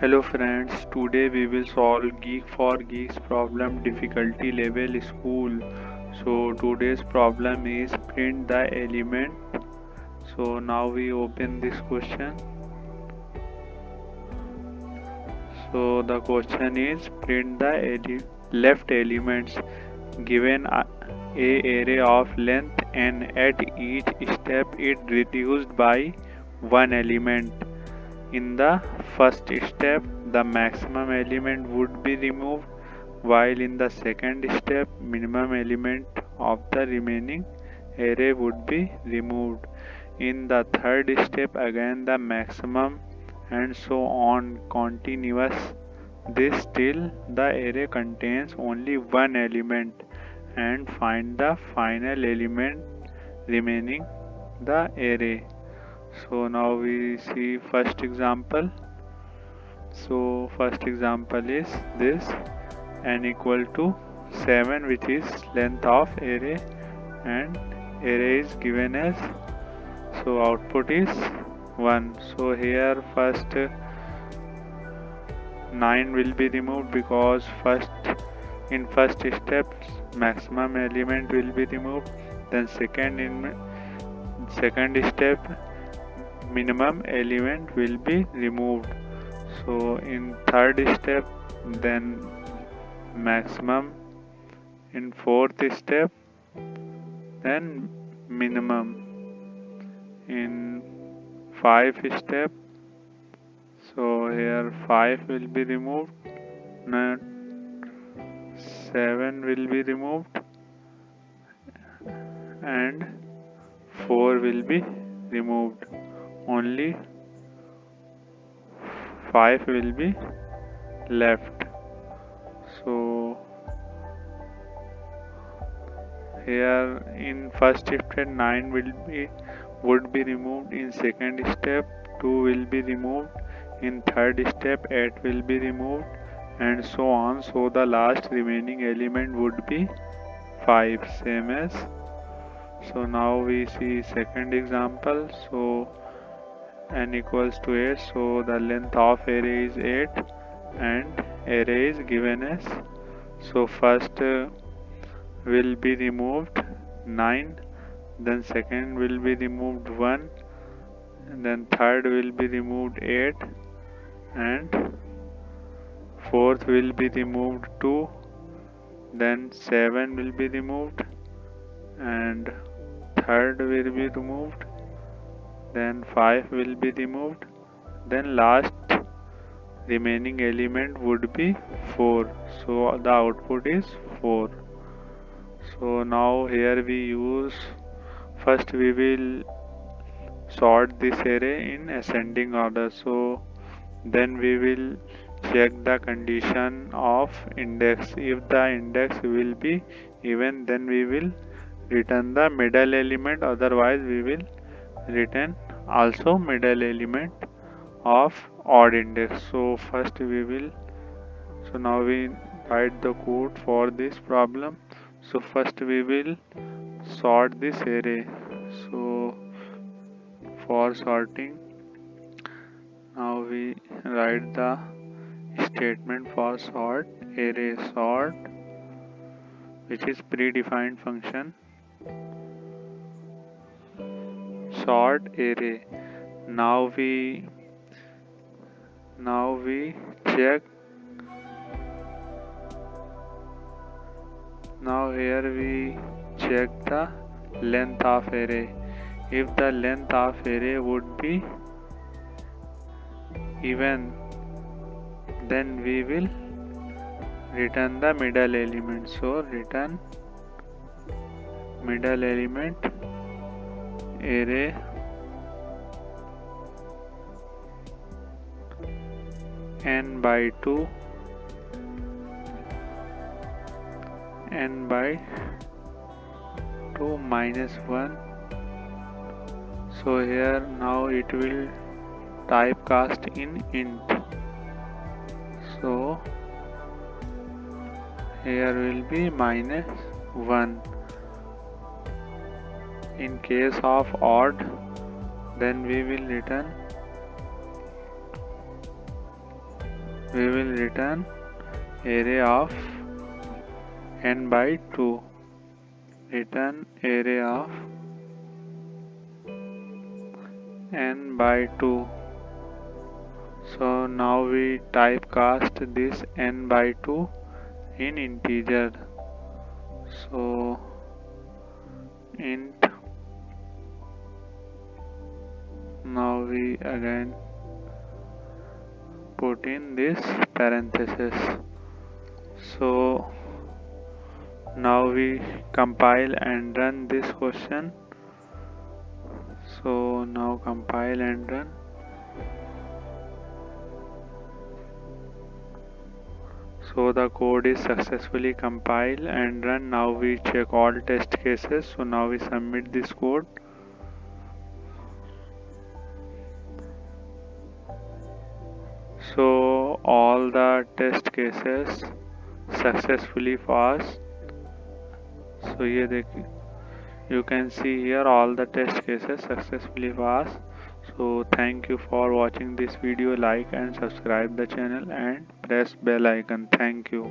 Hello friends, today we will solve Geek for Geeks problem difficulty level school. So today's problem is print the element. So now we open this question. So the question is print the left elements given a array of length and at each step it reduced by one element. In the first step, the maximum element would be removed, while in the second step, minimum element of the remaining array would be removed. In the third step, again the maximum, and so on continuous. This till the array contains only one element, and find the final element remaining the array. So now we see first example. So first example is this: n equal to 7, which is length of array, and array is given as, so output is 1. So here first 9 will be removed because in first step maximum element will be removed, then second step minimum element will be removed. So in third step then maximum, in fourth step then minimum, in 5 step, so here 5 will be removed, not 7 will be removed, and 4 will be removed, only 5 will be left. So here in first step 9 would be removed, in second step 2 will be removed, in third step 8 will be removed, and so on. So the last remaining element would be 5, same as. So now we see second example. So n equals to 8, so the length of array is 8 and array is given as, so first will be removed 9, then second will be removed 1, and then third will be removed 8, and fourth will be removed 2, then 7 will be removed, and third will be removed, then 5 will be removed, then last remaining element would be 4. So the output is 4. So now here we use, first we will sort this array in ascending order. So then we will check the condition of index. If the index will be even, then we will return the middle element, otherwise we will return also middle element of odd index. So first we will, so now we write the code for this problem. So first we will sort this array. So for sorting, now we write the statement for sort array sort, which is predefined function sort array. Now we check. Now here we check the length of array. If the length of array would be even, then we will return the middle element. So return middle element array n by 2, n by 2 minus 1. So here now it will typecast in int. So here will be minus 1. In case of odd, then we will return we will return array of n by 2. Return array of n by 2. So now we typecast this n by 2 in integer. So int, now we again put in this parenthesis. So now we compile and run this question. So now compile and run. So the code is successfully compiled and run. Now we check all test cases. So now we submit this code. So all the test cases successfully passed. So here you can see here all the test cases successfully passed. So thank you for watching this video. Like and subscribe the channel and press bell icon. Thank you.